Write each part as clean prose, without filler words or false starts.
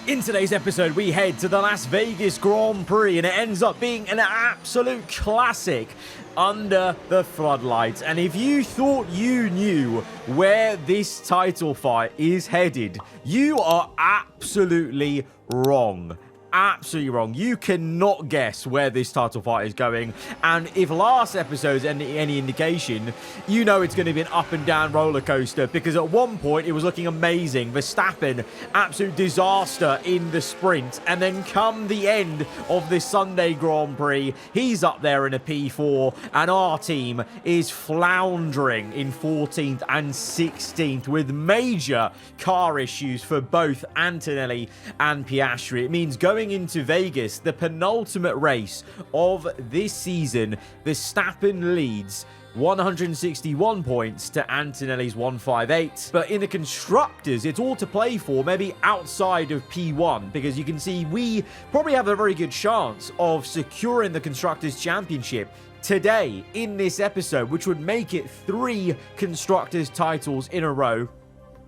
In today's episode, we head to the Las Vegas Grand Prix, and it ends up being an absolute classic under the floodlights. And if you thought you knew where this title fight is headed, you are absolutely wrong. Absolutely wrong. You cannot guess where this title fight is going. And if last episode's any indication, you know it's going to be an up and down roller coaster, because at one point it was looking amazing. Verstappen, absolute disaster in the sprint. And then come the end of this Sunday Grand Prix, he's up there in a P4 and our team is floundering in 14th and 16th with major car issues for both Antonelli and Piastri. It means going into Vegas, the penultimate race of this season, Verstappen leads 161 points to Antonelli's 158. But in the constructors, it's all to play for, maybe outside of P1, because you can see we probably have a very good chance of securing the constructors championship today in this episode, which would make it 3 constructors titles in a row.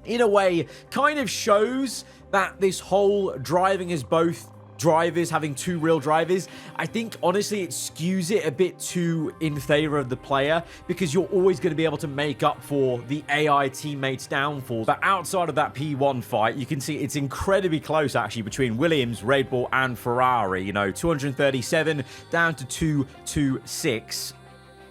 In a way, kind of shows that this whole driving as both drivers, having 2 real drivers, I think honestly it skews it a bit too in favor of the player, because you're always going to be able to make up for the AI teammates' downfalls. But outside of that P1 fight, you can see it's incredibly close actually between Williams, Red Bull and Ferrari. You know, 237 down to 226.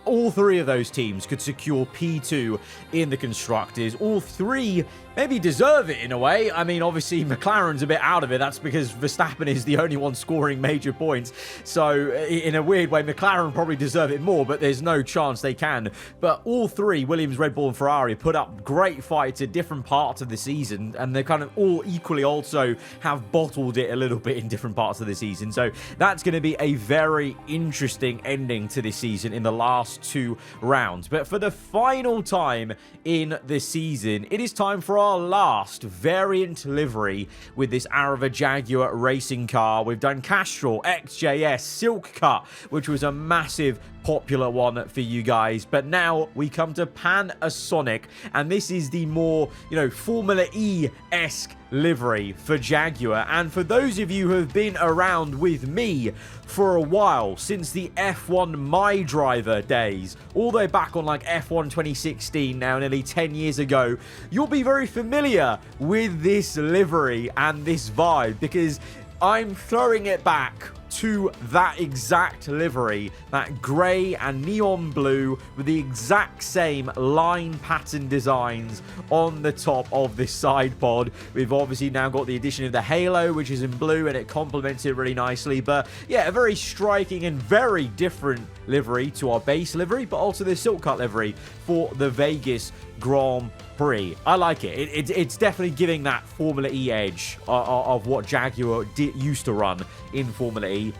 All 3 of those teams could secure P2 in the constructors. All 3 maybe deserve it in a way. I mean, obviously McLaren's a bit out of it. That's because Verstappen is the only one scoring major points. So in a weird way, McLaren probably deserve it more, but there's no chance they can. But all 3, Williams, Red Bull and Ferrari, put up great fights at different parts of the season, and they kind of all equally also have bottled it a little bit in different parts of the season. So that's going to be a very interesting ending to this season in the last 2 rounds. But for the final time in the season, it is time for our last variant livery with this aarava Jaguar racing car. We've done Castrol, XJS, Silk Cut, which was a massive popular one for you guys, but now we come to Panasonic, and this is the more, you know, Formula E-esque livery for Jaguar. And for those of you who have been around with me for a while, since the F1 My Driver days, all the way back on like F1 2016 now, nearly 10 years ago, you'll be very familiar with this livery and this vibe, because I'm throwing it back to that exact livery, that grey and neon blue with the exact same line pattern designs on the top of this side pod. We've obviously now got the addition of the halo, which is in blue, and it complements it really nicely. But yeah, a very striking and very different livery to our base livery, but also the silk cut livery for the Vegas Grand Prix. I like it. It's definitely giving that Formula E edge of what Jaguar used to run in Formula E.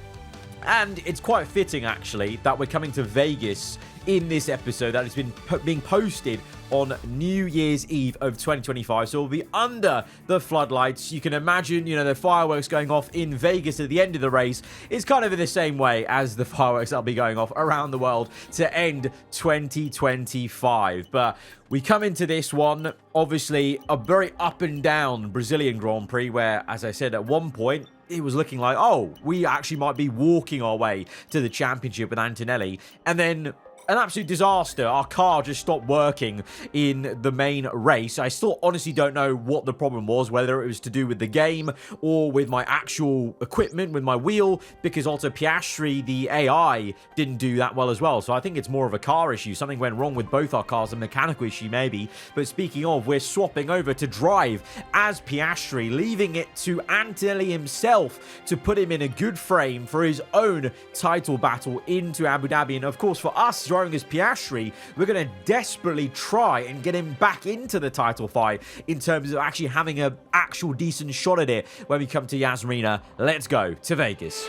And it's quite fitting, actually, that we're coming to Vegas in this episode that has been being posted on New Year's Eve of 2025. So we'll be under the floodlights. You can imagine, you know, the fireworks going off in Vegas at the end of the race is kind of in the same way as the fireworks that'll be going off around the world to end 2025. But we come into this one, obviously, a very up and down Brazilian Grand Prix where, as I said, at one point, it was looking like, oh, we actually might be walking our way to the championship with Antonelli. And then an absolute disaster. Our car just stopped working in the main race. I still honestly don't know what the problem was, whether it was to do with the game or with my actual equipment, with my wheel, because also Piastri, the AI, didn't do that well as well. So I think it's more of a car issue. Something went wrong with both our cars, a mechanical issue maybe. But speaking of, we're swapping over to drive as Piastri, leaving it to Antonelli himself to put him in a good frame for his own title battle into Abu Dhabi. And of course, for us driving as Piastri, we're going to desperately try and get him back into the title fight in terms of actually having an actual decent shot at it when we come to Yas Marina. Let's go to Vegas.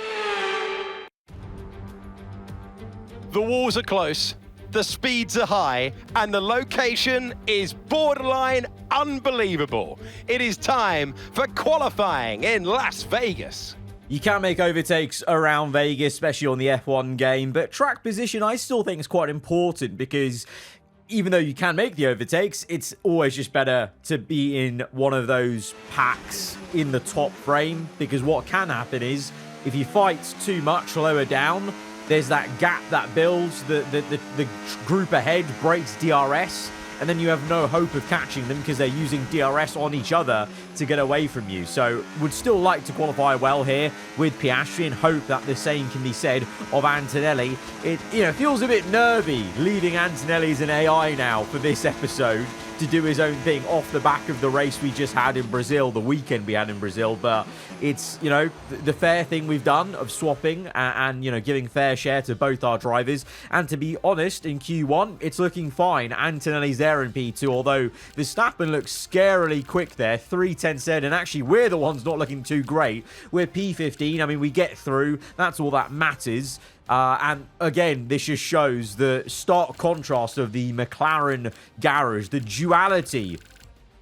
The walls are close, the speeds are high, and the location is borderline unbelievable. It is time for qualifying in Las Vegas. You can make overtakes around Vegas, especially on the F1 game, but track position I still think is quite important because even though you can make the overtakes, it's always just better to be in one of those packs in the top frame, because what can happen is if you fight too much lower down, there's that gap that builds, the group ahead breaks DRS, and then you have no hope of catching them because they're using DRS on each other to get away from you. So would still like to qualify well here with Pastri and hope that the same can be said of Antonelli. It feels a bit nervy leaving Antonelli as an AI now for this episode to do his own thing off the back of the race we just had in Brazil, the weekend we had in Brazil. But it's, the fair thing we've done of swapping and giving fair share to both our drivers. And to be honest, in Q1, it's looking fine. Antonelli's there in P2, although Verstappen looks scarily quick there, 3:10 and actually we're the ones not looking too great. We're P15, I mean, we get through, that's all that matters. And again, this just shows the stark contrast of the McLaren garage, the duality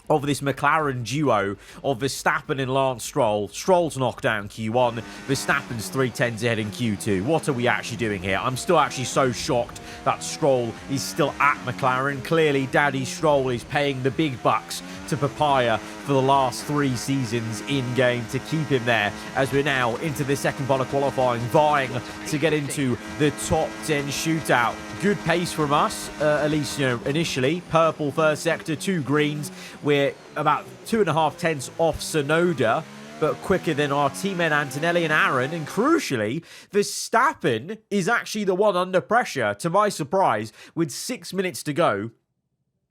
of this McLaren duo of Verstappen and Lance Stroll. Stroll's knocked down Q1, Verstappen's 3:10s ahead in Q2. What are we actually doing here? I'm still actually so shocked that Stroll is still at McLaren. Clearly, Daddy Stroll is paying the big bucks to Papaya for the last 3 seasons in-game to keep him there, as we're now into the second part of qualifying, vying to get into the top 10 shootout. Good pace from us, at least, initially. Purple first sector, 2 greens. We're about 2.5 tenths off Sonoda, but quicker than our teammate Antonelli and Aaron. And crucially, Verstappen is actually the one under pressure, to my surprise, with 6 minutes to go.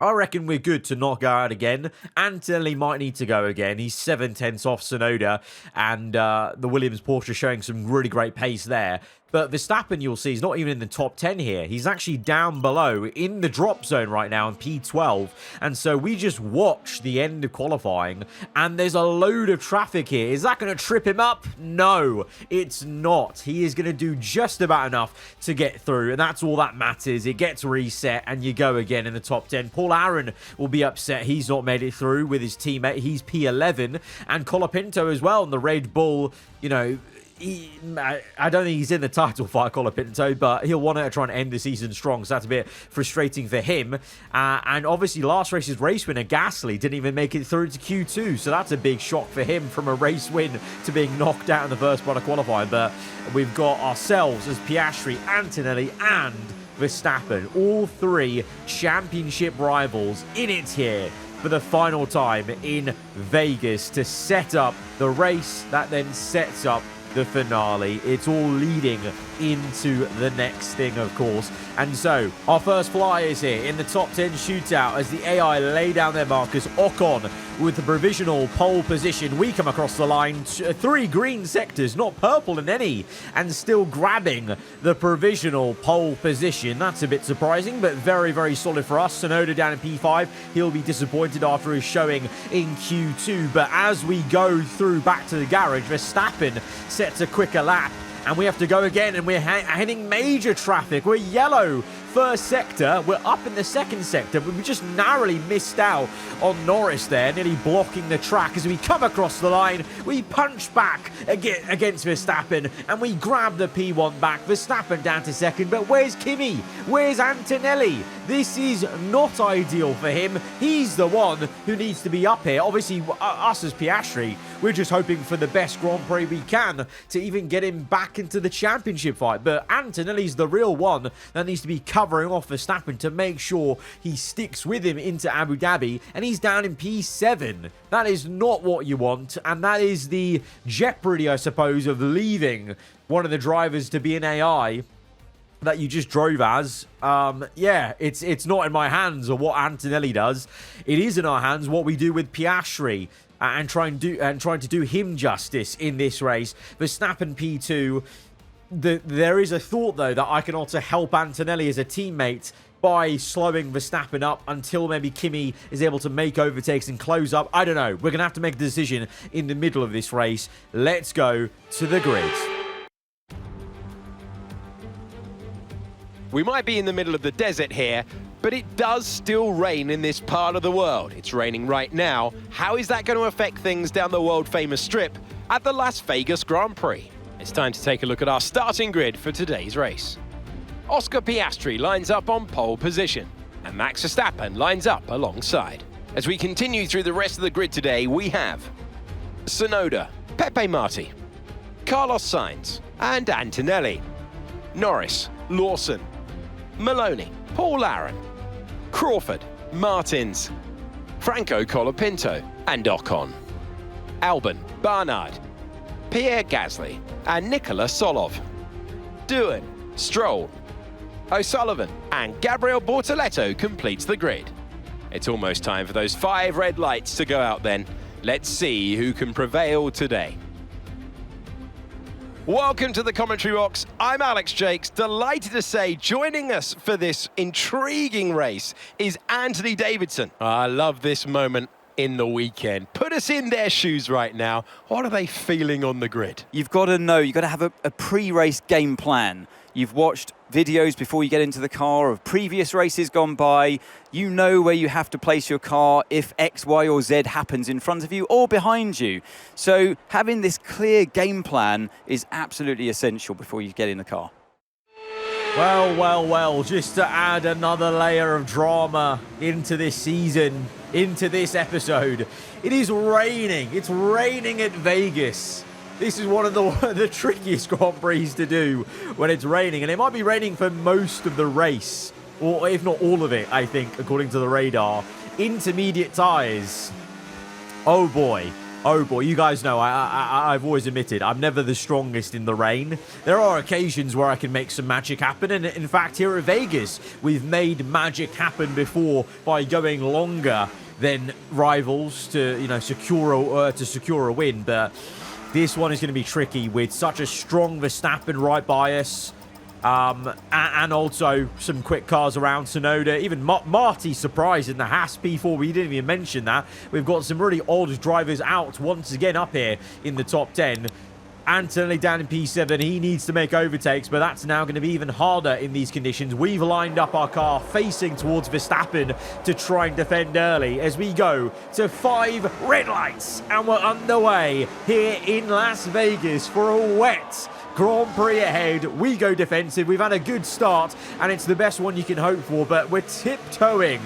I reckon we're good to not go out again. Antonelli might need to go again. He's 7 tenths off Sonoda, and the Williams Porsche showing some really great pace there. But Verstappen, you'll see, is not even in the top 10 here. He's actually down below in the drop zone right now in P12. And so we just watch the end of qualifying, and there's a load of traffic here. Is that going to trip him up? No, it's not. He is going to do just about enough to get through, and that's all that matters. It gets reset, and you go again in the top 10. Paul Aaron will be upset he's not made it through with his teammate. He's P11, and Colapinto as well in the Red Bull, I don't think he's in the title fight, Colapinto, but he'll want to try and end the season strong, so that's a bit frustrating for him. And obviously, last race's race winner, Gasly, didn't even make it through to Q2, so that's a big shock for him from a race win to being knocked out in the first part of qualifying. But we've got ourselves as Pastri, Antonelli, and Verstappen, all 3 championship rivals in it here for the final time in Vegas to set up the race that then sets up the finale. It's all leading into the next thing, of course. And so our first flyers here in the top 10 shootout as the AI lay down their markers. Ocon with the provisional pole position. We come across the line, 3 green sectors, not purple in any, and still grabbing the provisional pole position. That's a bit surprising, but very, very solid for us. Sonoda down in P5. He'll be disappointed after his showing in Q2. But as we go through back to the garage, Verstappen sets a quicker lap, and we have to go again, and we're hitting major traffic. We're yellow first sector, we're up in the second sector, but we just narrowly missed out on Norris there, nearly blocking the track. As we come across the line, we punch back against Verstappen, and we grab the P1 back. Verstappen down to second, but where's Kimi? Where's Antonelli? This is not ideal for him. He's the one who needs to be up here. Obviously, us as Pastri, we're just hoping for the best Grand Prix we can to even get him back into the championship fight. But Antonelli's the real one that needs to be covering off Verstappen to make sure he sticks with him into Abu Dhabi, and he's down in P7. That is not what you want, and that is the jeopardy, I suppose, of leaving one of the drivers to be an AI that you just drove as. Yeah, it's not in my hands or what Antonelli does. It is in our hands what we do with Pastri and trying to do him justice in this race. Verstappen P2. There is a thought, though, that I can also help Antonelli as a teammate by slowing Verstappen up until maybe Kimi is able to make overtakes and close up. I don't know. We're going to have to make a decision in the middle of this race. Let's go to the grid. We might be in the middle of the desert here, but it does still rain in this part of the world. It's raining right now. How is that going to affect things down the world-famous strip at the Las Vegas Grand Prix? It's time to take a look at our starting grid for today's race. Oscar Piastri lines up on pole position. and Max Verstappen lines up alongside. As we continue through the rest of the grid today, we have Tsunoda, Pepe Marti, Carlos Sainz and Antonelli, Norris, Lawson, Maloney, Paul Aaron, Crawford, Martins, Franco Colapinto and Ocon, Albon, Barnard, Pierre Gasly and Nicola Solov, Doohan, Stroll, O'Sullivan and Gabriel Bortoletto completes the grid. It's almost time for those 5 red lights to go out then. Let's see who can prevail today. Welcome to the commentary box. I'm Alex Jakes, delighted to say joining us for this intriguing race is Anthony Davidson. I love this moment in the weekend. Put us in their shoes right now. What are they feeling on the grid? You've got to know, you've got to have a pre-race game plan. You've watched videos before you get into the car of previous races gone by. You know where you have to place your car if X, Y or Z happens in front of you or behind you. So having this clear game plan is absolutely essential before you get in the car. Well, just to add another layer of drama into this season, into this episode, it is raining. It's raining at Vegas. This is one of the trickiest Grand Prix to do when it's raining, and it might be raining for most of the race, or if not all of it, I think, according to the radar. Intermediate tyres. Oh boy, you guys know, I've always admitted, I'm never the strongest in the rain. There are occasions where I can make some magic happen, and in fact, here at Vegas, we've made magic happen before by going longer than rivals to, secure a win, but this one is going to be tricky with such a strong Verstappen right by us. And also some quick cars around Tsunoda. Even Marty surprised in the Haas P4. We didn't even mention that. We've got some really old drivers out once again up here in the top 10. Antonelli down in P7, he needs to make overtakes, but that's now going to be even harder in these conditions. We've lined up our car facing towards Verstappen to try and defend early as we go to 5 red lights. And we're underway here in Las Vegas for a wet Grand Prix ahead. We go defensive. We've had a good start, and it's the best one you can hope for, but we're tiptoeing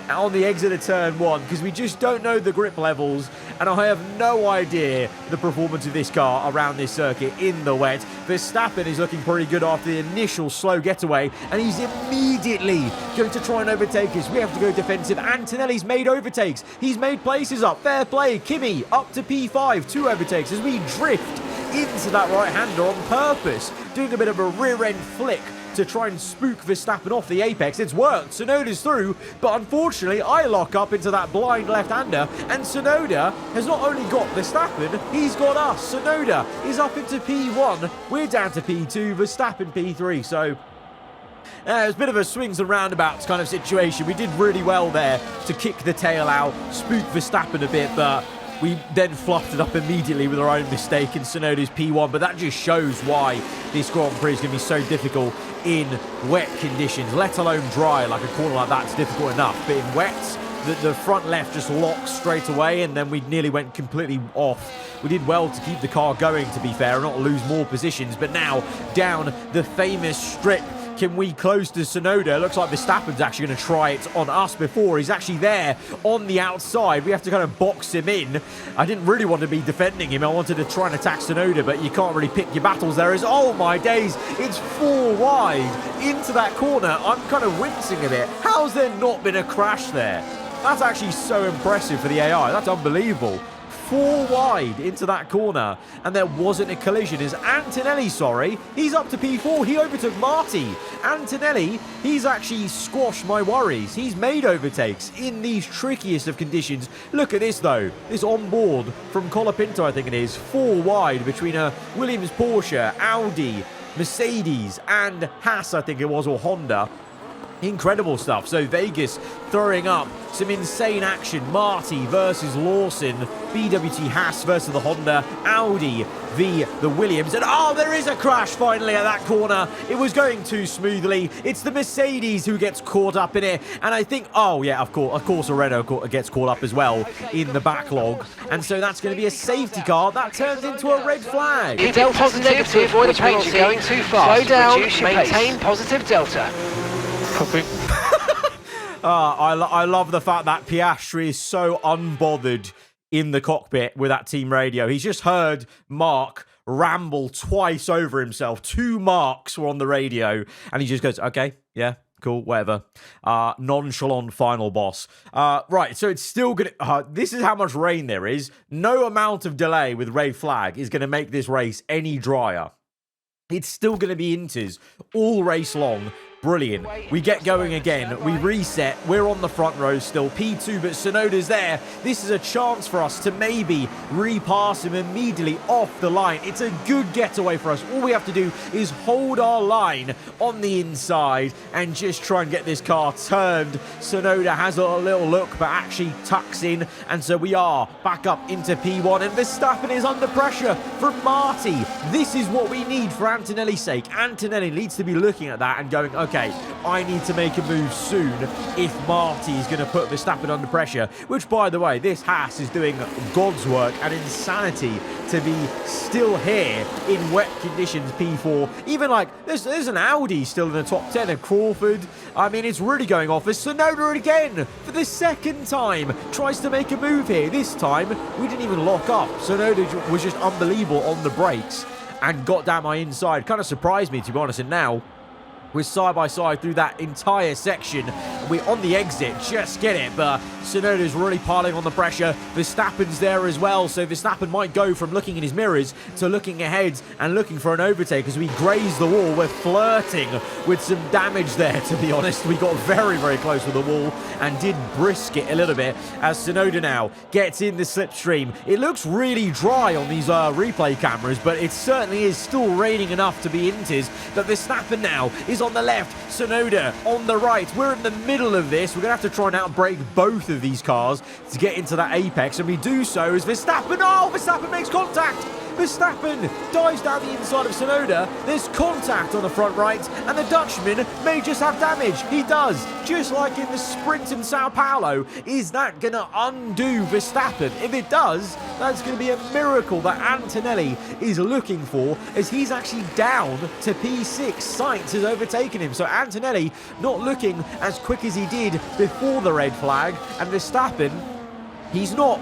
on the exit of turn 1 because we just don't know the grip levels, and I have no idea the performance of this car around this circuit in the wet. Verstappen is looking pretty good after the initial slow getaway, and he's immediately going to try and overtake us. We have to go defensive. Antonelli's made overtakes. He's made places up. Fair play. Kimi up to P5, 2 overtakes as we drift into that right-hander on purpose, doing a bit of a rear-end flick to try and spook Verstappen off the apex. It's worked. Tsunoda's through, but unfortunately, I lock up into that blind left-hander, and Tsunoda has not only got Verstappen, he's got us. Tsunoda is up into P1. We're down to P2, Verstappen P3, so it's a bit of a swings and roundabouts kind of situation. We did really well there to kick the tail out, spook Verstappen a bit, but we then fluffed it up immediately with our own mistake in Tsunoda's P1, but that just shows why this Grand Prix is going to be so difficult in wet conditions, let alone dry. Like a corner like that's difficult enough, but in wet, the front left just locks straight away, and then we nearly went completely off. We did well to keep the car going, to be fair, and not lose more positions, but now down the famous strip. Can we close to Tsunoda? Looks like Verstappen's actually going to try it on us before. He's actually there on the outside. We have to kind of box him in. I didn't really want to be defending him. I wanted to try and attack Tsunoda, but you can't really pick your battles there. Oh my days, it's 4 wide into that corner. I'm kind of wincing a bit. How's there not been a crash there? That's actually so impressive for the AI. That's unbelievable. 4 wide into that corner, and there wasn't a collision. Is Antonelli, he's up to P4. He overtook Marty. Antonelli, he's actually squashed my worries. He's made overtakes in these trickiest of conditions. Look at this though, this onboard from Colapinto, I think it is, 4 wide between a Williams, Porsche, Audi, Mercedes and Haas, I think it was, or Honda. Incredible stuff. So Vegas throwing up some insane action. Marty versus Lawson, BWT Haas versus the Honda, Audi v the Williams, and there is a crash finally at that corner. It was going too smoothly. It's the Mercedes who gets caught up in it, and I think of course a Renault gets caught up as well in the backlog, and so that's going to be a safety car that turns into a red flag. Delta positive to avoid a penalty. Going too fast. Slow down, maintain positive delta. I love the fact that Pastri is so unbothered in the cockpit with that team radio. He's just heard Mark ramble twice over himself. 2 Marks were on the radio, and he just goes, okay, yeah, cool, whatever. Nonchalant final boss. Right, so it's still gonna... this is how much rain there is. No amount of delay with red flag is going to make this race any drier. It's still going to be inters all race long. Brilliant. We get going again. We reset. We're on the front row still. P2, but Tsunoda's there. This is a chance for us to maybe repass him immediately off the line. It's a good getaway for us. All we have to do is hold our line on the inside and just try and get this car turned. Tsunoda has a little look, but actually tucks in. And so we are back up into P1. And Verstappen is under pressure from Marty. This is what we need for Antonelli's sake. Antonelli needs to be looking at that and going, okay, I need to make a move soon if Marty is going to put Verstappen under pressure, which, by the way, this Haas is doing God's work and insanity to be still here in wet conditions, P4. Even like, there's an Audi still in the top 10 of Crawford. I mean, it's really going off as Tsunoda again, for the second time, tries to make a move here. This time, we didn't even lock up. Tsunoda was just unbelievable on the brakes and got down my inside. Kind of surprised me, to be honest, and now we're side by side through that entire section. We're on the exit, just get it, but Tsunoda's really piling on the pressure. Verstappen's there as well, so Verstappen might go from looking in his mirrors to looking ahead and looking for an overtake as we graze the wall. We're flirting with some damage there, to be honest. We got very, very close with the wall and did brisk it a little bit as Tsunoda now gets in the slipstream. It looks really dry on these replay cameras, but it certainly is still raining enough to be intes. But Verstappen now is on the left, Tsunoda on the right. We're in the middle of this. We're going to have to try and outbrake both of these cars to get into that apex, and we do so as Verstappen. Oh, Verstappen makes contact. Verstappen dives down the inside of Tsunoda. There's contact on the front right, and the Dutchman may just have damage. He does, just like in the sprint in Sao Paulo. Is that going to undo Verstappen? If it does, that's going to be a miracle that Antonelli is looking for, as he's actually down to P6. Sainz has overtaken him, so Antonelli not looking as quick as he did before the red flag, and Verstappen, he's not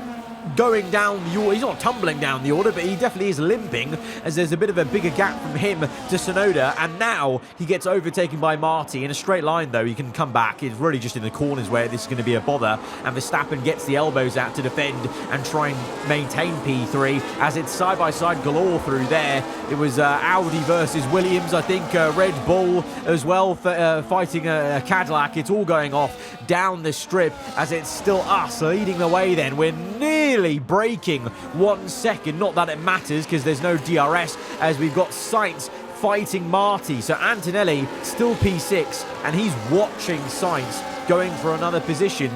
going down the order. He's not tumbling down the order, but he definitely is limping as there's a bit of a bigger gap from him to Tsunoda, and now he gets overtaken by Marty in a straight line. Though he can come back, it's really just in the corners where this is going to be a bother, and Verstappen gets the elbows out to defend and try and maintain P3 as it's side-by-side galore through there. It was Audi versus Williams, I think, Red Bull as well, fighting a Cadillac. It's all going off down the strip as it's still us leading the way. Then we're nearly breaking 1 second. Not that it matters because there's no DRS as we've got Sainz fighting Marty. So Antonelli still P6 and he's watching Sainz going for another position.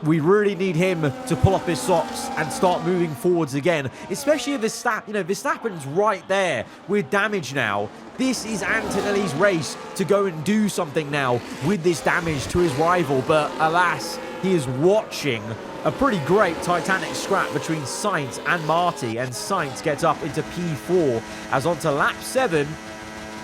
We really need him to pull up his socks and start moving forwards again, especially if Verstappen's right there with damage now. This is Antonelli's race to go and do something now with this damage to his rival, but alas, he is watching a pretty great Titanic scrap between Sainz and Marty, and Sainz gets up into P4 as onto lap 7.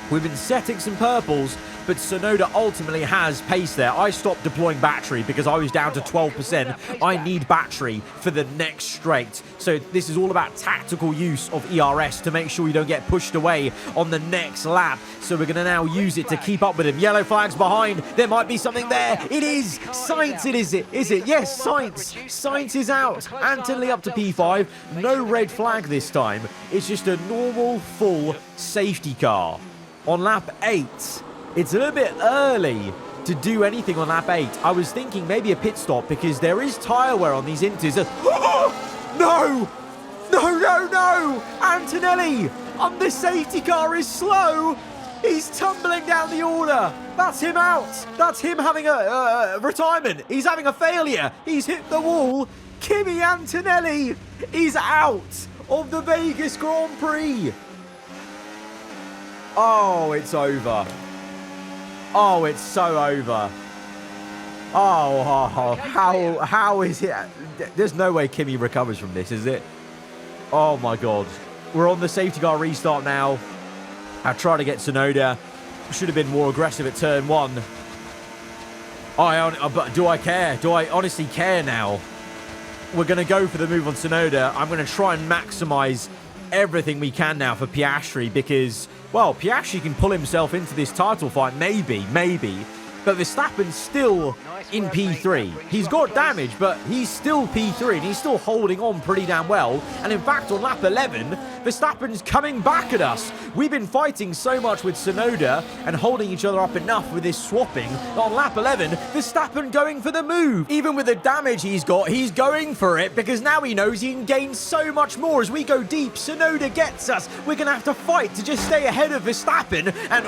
We've been setting some purples, but Tsunoda ultimately has pace there. I stopped deploying battery because I was down to 12%. I need battery for the next straight. So this is all about tactical use of ERS to make sure we don't get pushed away on the next lap. So we're going to now use it to keep up with him. Yellow flag's behind. There might be something there. It is. Sainz, is it? Yes, Sainz. Sainz is out. Antonelli up to P5. No red flag this time. It's just a normal full safety car. On lap 8, it's a little bit early to do anything on lap 8. I was thinking maybe a pit stop because there is tyre wear on these inters. No! Antonelli on the safety car is slow. He's tumbling down the order. That's him out. That's him having a retirement. He's having a failure. He's hit the wall. Kimi Antonelli is out of the Vegas Grand Prix. Oh, it's over. Oh, it's so over. How is it? There's no way Kimi recovers from this, is it? Oh my God. We're on the safety car restart now. I try to get Tsunoda. Should have been more aggressive at turn 1. But do I care? Do I honestly care now? We're going to go for the move on Tsunoda. I'm going to try and maximize everything we can now for Piastri because, well, Piastri can pull himself into this title fight, maybe. But Verstappen's still in P3. He's got damage, but he's still P3, and he's still holding on pretty damn well. And in fact, on lap 11, Verstappen's coming back at us. We've been fighting so much with Tsunoda and holding each other up enough with this swapping. On lap 11, Verstappen going for the move. Even with the damage he's got, he's going for it because now he knows he can gain so much more. As we go deep, Tsunoda gets us. We're going to have to fight to just stay ahead of Verstappen. And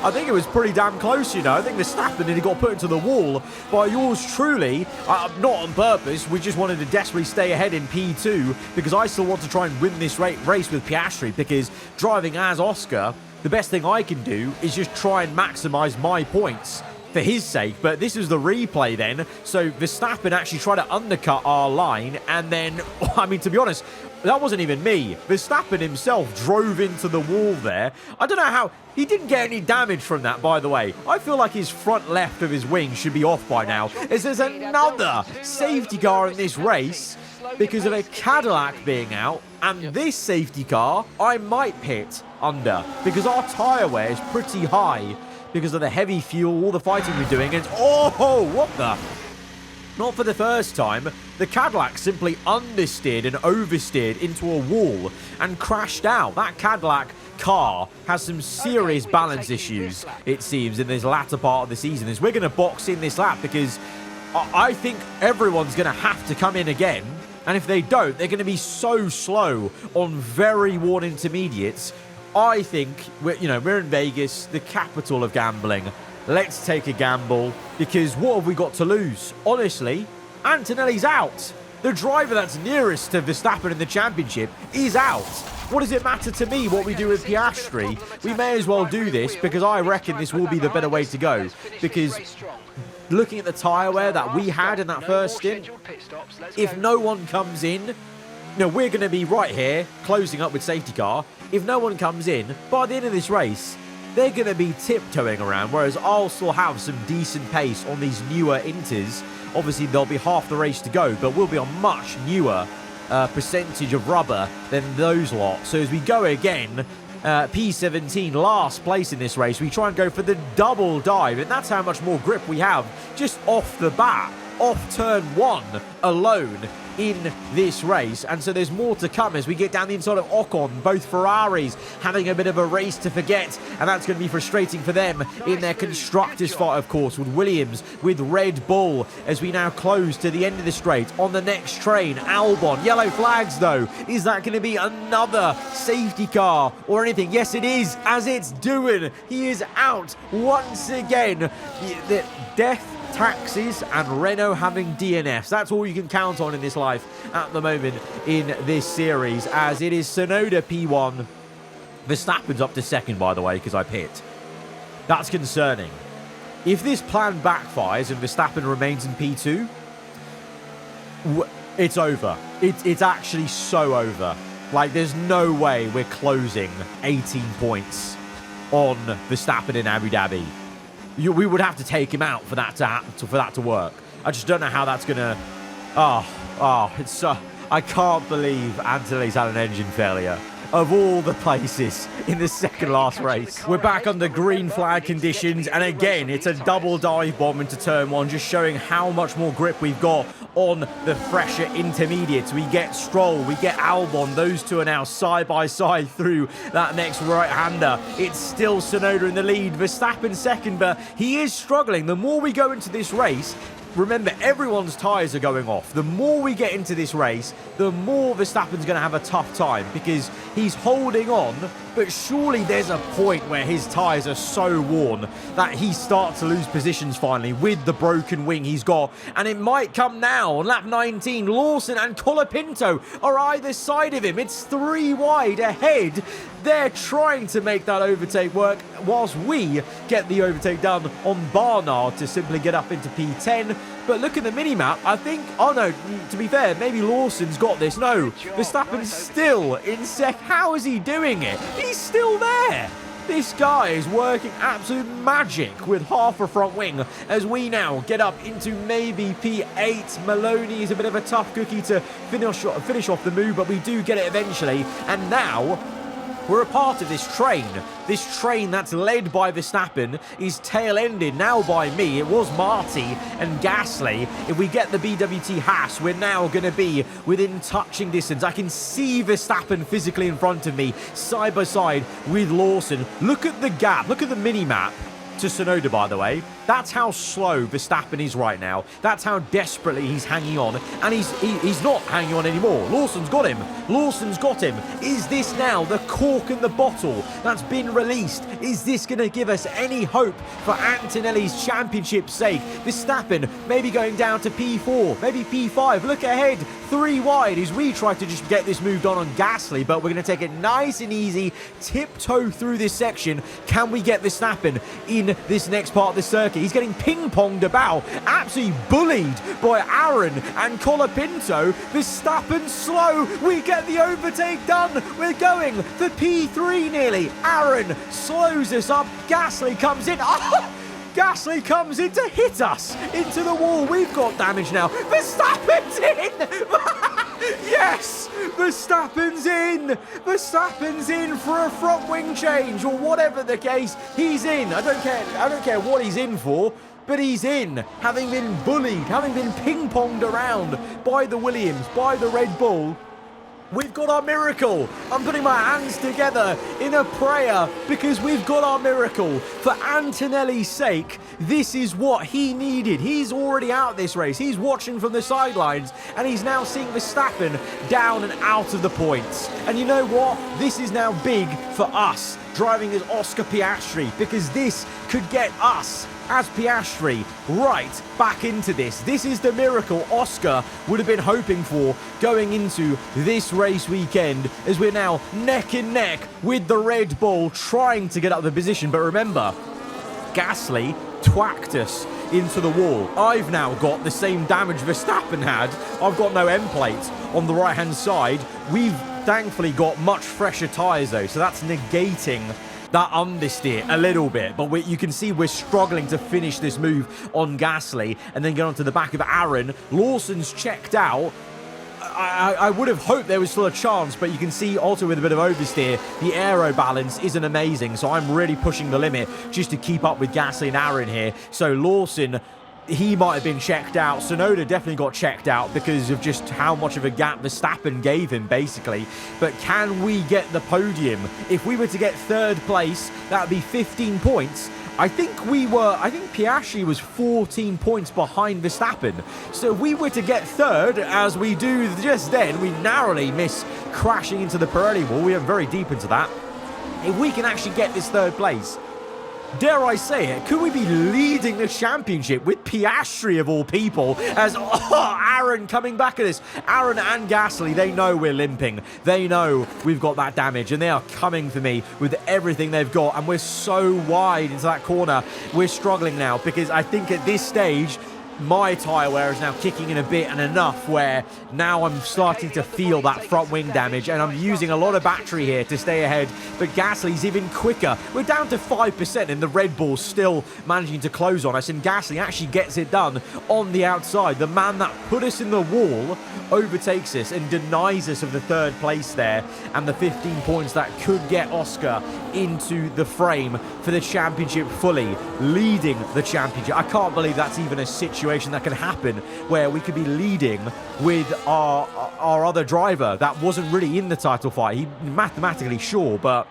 I think it was pretty damn close, you know. I think Verstappen nearly got put into the wall by yours truly. Not on purpose. We just wanted to desperately stay ahead in P2 because I still want to try and win this race with Piastri because driving as Oscar, the best thing I can do is just try and maximize my points for his sake. But this is the replay then. So Verstappen actually tried to undercut our line and then, I mean, to be honest, that wasn't even me. Verstappen himself drove into the wall there. I don't know how. He didn't get any damage from that, by the way. I feel like his front left of his wing should be off by now. As there's another safety car in this race because of a Cadillac being out. And this safety car, I might pit under because our tyre wear is pretty high because of the heavy fuel, all the fighting we're doing. And oh, what the? Not for the first time, the Cadillac simply understeered and oversteered into a wall and crashed out. That Cadillac car has some serious balance issues, it seems, in this latter part of the season. As we're going to box in this lap because I think everyone's going to have to come in again. And if they don't, they're going to be so slow on very worn intermediates. I think, we're in Vegas, the capital of gambling. Let's take a gamble, because what have we got to lose? Honestly, Antonelli's out. The driver that's nearest to Verstappen in the championship is out. What does it matter to me what we do with Piastri? We may as well do this, because I reckon this will be the better way to go. Because looking at the tyre wear that we had in that first stint, if no one comes in, we're going to be right here, closing up with safety car. If no one comes in, by the end of this race, they're going to be tiptoeing around, whereas I'll still have some decent pace on these newer Inters. Obviously, there'll be half the race to go, but we'll be on much newer percentage of rubber than those lot. So as we go again, P17, last place in this race, we try and go for the double dive, and that's how much more grip we have just off the bat, off turn 1 alone in this race. And so there's more to come as we get down the inside of Ocon. Both Ferraris having a bit of a race to forget, and that's going to be frustrating for them in their constructors fight, of course, with Williams, with Red Bull, as we now close to the end of the straight. On the next train, Albon. Yellow flags, though. Is that going to be another safety car or anything? Yes, it is, as it's doing. He is out once again. The death taxis and Renault having DNFs. That's all you can count on in this life at the moment in this series, as it is Tsunoda P1. Verstappen's up to second, by the way, because I pit. That's concerning. If this plan backfires and Verstappen remains in P2, it's over. It's actually so over. Like, there's no way we're closing 18 points on Verstappen in Abu Dhabi. We would have to take him out for that to work. I just don't know how that's gonna. It's so. I can't believe Antonelli's had an engine failure. Of all the places in the second last race. We're back under green flag conditions, and again, it's a double dive bomb into turn 1, just showing how much more grip we've got on the fresher intermediates. We get Stroll, we get Albon. Those two are now side by side through that next right-hander. It's still Tsunoda in the lead, Verstappen second, but he is struggling. The more we go into this race, remember, everyone's tyres are going off. The more we get into this race, the more Verstappen's going to have a tough time because he's holding on, but surely there's a point where his tyres are so worn that he starts to lose positions finally with the broken wing he's got. And it might come now on lap 19. Lawson and Colapinto are either side of him. It's 3 wide ahead. They're trying to make that overtake work whilst we get the overtake done on Barnard to simply get up into P10. But look at the mini-map. I think, oh no, to be fair, maybe Lawson's got this. No, Verstappen's still in sec. How is he doing it? He's still there. This guy is working absolute magic with half a front wing as we now get up into maybe P8. Maloney is a bit of a tough cookie to finish off the move, but we do get it eventually. And now we're a part of this train. This train that's led by Verstappen is tail-ended now by me. It was Marty and Gasly. If we get the BWT Haas, we're now going to be within touching distance. I can see Verstappen physically in front of me, side by side with Lawson. Look at the gap. Look at the mini-map to Tsunoda, by the way. That's how slow Verstappen is right now. That's how desperately he's hanging on. And he's not hanging on anymore. Lawson's got him. Lawson's got him. Is this now the cork in the bottle that's been released? Is this going to give us any hope for Antonelli's championship's sake? Verstappen maybe going down to P4, maybe P5. Look ahead, 3 wide as we try to just get this moved on Gasly, but we're going to take it nice and easy, tiptoe through this section. Can we get Verstappen in this next part of the circuit? He's getting ping-ponged about, absolutely bullied by Aaron and Colapinto. Verstappen slow. We get the overtake done. We're going for P3 nearly. Aaron slows us up. Gasly comes in. Oh! Gasly comes in to hit us into the wall. We've got damage now. Verstappen's in! Yes! Verstappen's in! Verstappen's in for a front wing change, or whatever the case. He's in. I don't care what he's in for, but he's in, having been bullied, having been ping-ponged around by the Williams, by the Red Bull. We've got our miracle. I'm putting my hands together in a prayer because we've got our miracle. For Antonelli's sake, this is what he needed. He's already out this race. He's watching from the sidelines, and he's now seeing Verstappen down and out of the points. And you know what? This is now big for us, driving as Oscar Piastri, because this could get us as Piastri right back into this. This is the miracle Oscar would have been hoping for going into this race weekend, as we're now neck and neck with the Red Bull trying to get up the position. But remember, Gasly twacked us into the wall. I've now got the same damage Verstappen had. I've got no end plate on the right hand side. We've thankfully got much fresher tyres though, so that's negating that understeer a little bit, but you can see we're struggling to finish this move on Gasly and then get onto the back of Aaron. Lawson's checked out. I would have hoped there was still a chance, but you can see also with a bit of oversteer, the aero balance isn't amazing, so I'm really pushing the limit just to keep up with Gasly and Aaron here. So Lawson, he might have been checked out. Tsunoda definitely got checked out because of just how much of a gap Verstappen gave him, basically. But can we get the podium? If we were to get 3rd place, that would be 15 points. I think Piastri was 14 points behind Verstappen. So if we were to get 3rd, as we do just then, we narrowly miss crashing into the Pirelli wall. We are very deep into that. If we can actually get this 3rd place, dare I say it, could we be leading the championship with Piastri of all people, as Aaron coming back at us. Aaron and Gasly, they know we're limping. They know we've got that damage, and they are coming for me with everything they've got, and we're so wide into that corner. We're struggling now, because I think at this stage, my tyre wear is now kicking in a bit and enough where now I'm starting to feel that front wing damage, and I'm using a lot of battery here to stay ahead, but Gasly's even quicker. We're down to 5% and the Red Bull's still managing to close on us, and Gasly actually gets it done on the outside. The man that put us in the wall overtakes us and denies us of the 3rd place there, and the 15 points that could get Oscar into the frame for the championship fully, leading the championship. I can't believe that's even a situation that can happen where we could be leading with our other driver that wasn't really in the title fight. He mathematically sure, but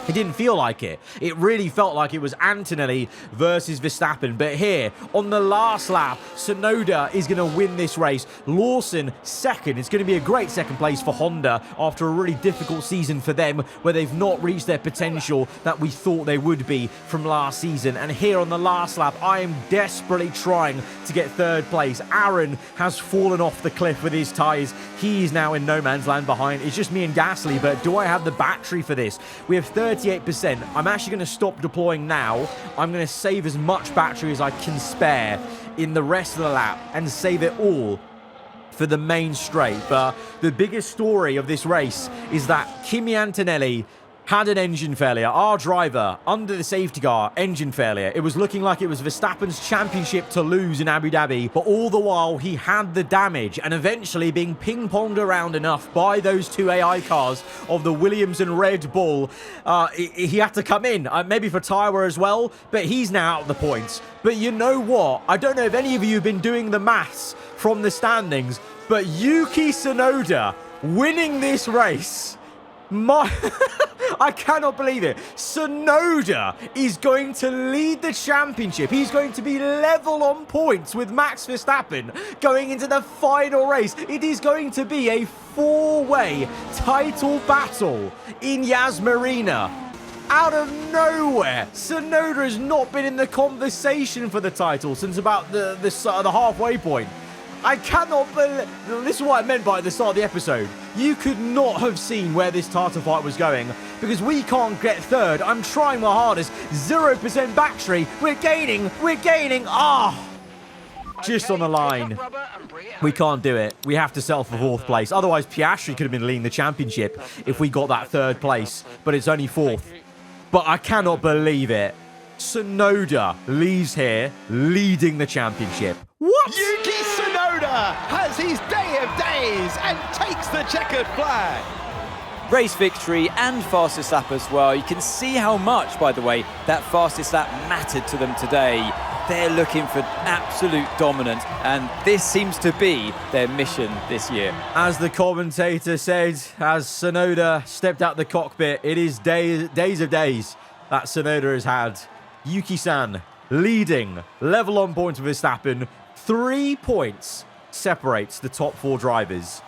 it didn't feel like it. It really felt like it was Antonelli versus Verstappen. But here, on the last lap, Tsunoda is going to win this race. Lawson, 2nd. It's going to be a great 2nd place for Honda after a really difficult season for them, where they've not reached their potential that we thought they would be from last season. And here on the last lap, I am desperately trying to get 3rd place. Aaron has fallen off the cliff with his tyres. He is now in no man's land behind. It's just me and Gasly, but do I have the battery for this? We have 38%. I'm actually going to stop deploying now. I'm going to save as much battery as I can spare in the rest of the lap and save it all for the main straight. But the biggest story of this race is that Kimi Antonelli had an engine failure. Our driver, under the safety car, engine failure. It was looking like it was Verstappen's championship to lose in Abu Dhabi, but all the while he had the damage, and eventually being ping-ponged around enough by those two AI cars of the Williams and Red Bull, he had to come in, maybe for tyre wear as well, but he's now out of the points. But you know what? I don't know if any of you have been doing the maths from the standings, but Yuki Tsunoda winning this race, I cannot believe it. Tsunoda is going to lead the championship. He's going to be level on points with Max Verstappen going into the final race. It is going to be a four-way title battle in Yas Marina. Out of nowhere, Tsunoda has not been in the conversation for the title since about the halfway point. I cannot believe... This is what I meant by the start of the episode. You could not have seen where this title fight was going because we can't get third. I'm trying my hardest. 0% battery. We're gaining. Just on the line. We can't do it. We have to settle for fourth place. Otherwise, Pastri could have been leading the championship if we got that third place. But it's only fourth. But I cannot believe it. Tsunoda leaves here leading the championship. What? Yuki Tsunoda has his day of days and takes the checkered flag. Race victory and fastest lap as well. You can see how much, by the way, that fastest lap mattered to them today. They're looking for absolute dominance, and this seems to be their mission this year. As the commentator said, as Tsunoda stepped out the cockpit, it is days of days that Tsunoda has had. Yuki-san leading, level on points with Verstappen. 3 points separates the top 4 drivers.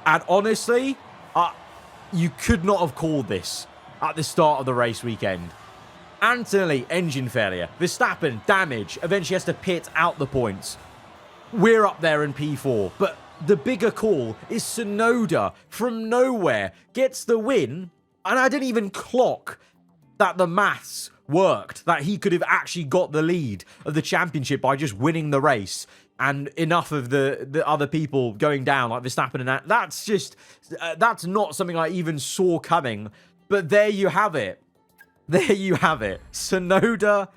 And honestly, you could not have called this at the start of the race weekend. Antonelli, engine failure. Verstappen, damage. Eventually has to pit out the points. We're up there in P4. But the bigger call is Tsunoda from nowhere gets the win. And I didn't even clock that the maths worked, that he could have actually got the lead of the championship by just winning the race and enough of the other people going down like Verstappen and that. That's just, that's not something I even saw coming. But there you have it. There you have it. Tsunoda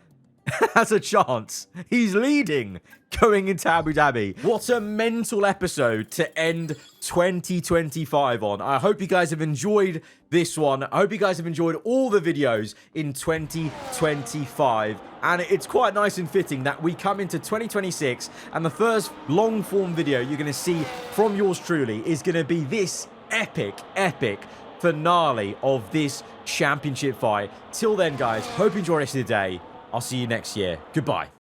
has a chance. He's leading going into Abu Dhabi. What a mental episode to end 2025 on. I hope you guys have enjoyed this one. I hope you guys have enjoyed all the videos in 2025. And it's quite nice and fitting that we come into 2026 and the first long form video you're going to see from yours truly is going to be this epic finale of this championship fight. Till then, guys, hope you enjoy the rest of the day. I'll see you next year. Goodbye.